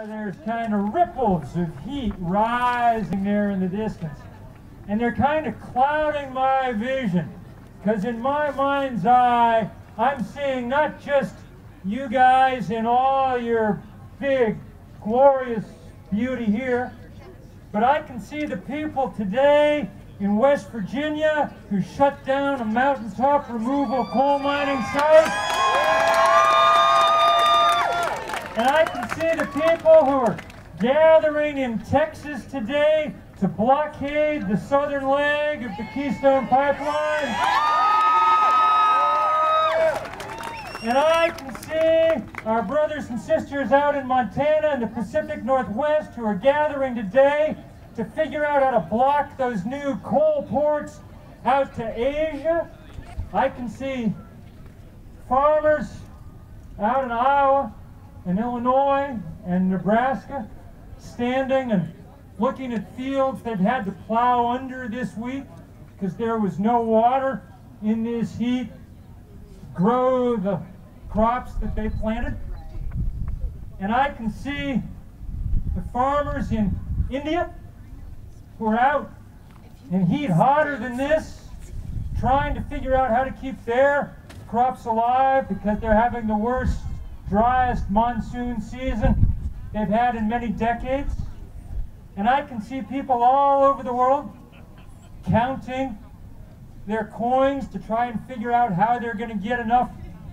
There's kind of ripples of heat rising there in the distance. And they're kind of clouding my vision. Because in my mind's eye, I'm seeing not just you guys in all your big, glorious beauty here, but I can see the people today in West Virginia who shut down a mountaintop removal coal mining site. And I can see the people who are gathering in Texas today to blockade the southern leg of the Keystone Pipeline. And I can see our brothers and sisters out in Montana and the Pacific Northwest who are gathering today to figure out how to block those new coal ports out to Asia. I can see farmers out in Iowa and Illinois and Nebraska standing and looking at fields they've had to plow under this week because there was no water in this heat to grow the crops that they planted. And I can see the farmers in India who are out in heat hotter than this, trying to figure out how to keep their crops alive because they're having the worst, driest monsoon season they've had in many decades. And I can see people all over the world counting their coins to try and figure out how they're going to get enough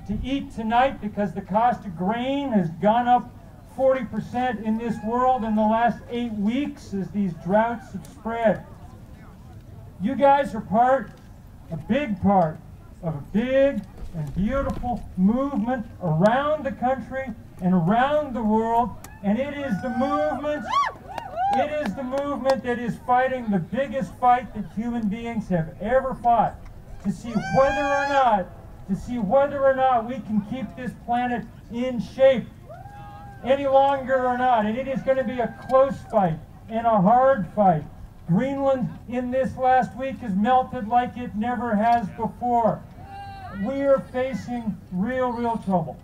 to eat tonight because the cost of grain has gone up 40% in this world in the last 8 weeks as these droughts have spread. You guys are a big part of a big and beautiful movement around the country and around the world, and it is the movement that is fighting the biggest fight that human beings have ever fought to see whether or not we can keep this planet in shape any longer or not. And it is going to be a close fight and a hard fight. Greenland in this last week has melted like it never has before. We are facing real trouble.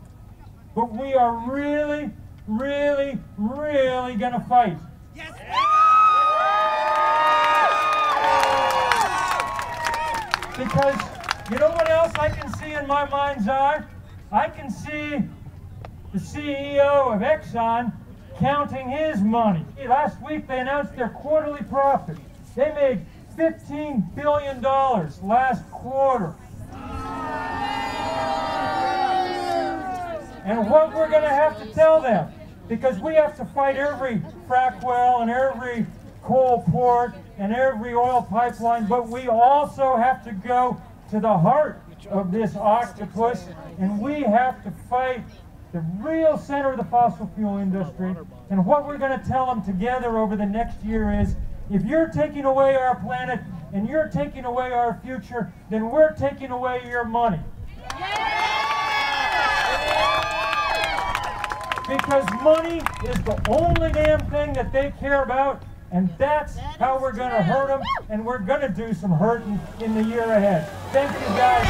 But we are really going to fight. Yes. Because you know what else I can see in my mind's eye? I can see the CEO of Exxon counting his money. Last week they announced their quarterly profit. They made $15 billion last quarter. And what we're going to have to tell them, because we have to fight every frack well and every coal port and every oil pipeline, but we also have to go to the heart of this octopus, and we have to fight the real center of the fossil fuel industry. And what we're going to tell them together over the next year is, if you're taking away our planet and you're taking away our future, then we're taking away your money. Because money is the only damn thing that they care about, and that's how we're going to hurt them, and we're going to do some hurting in the year ahead. Thank you guys.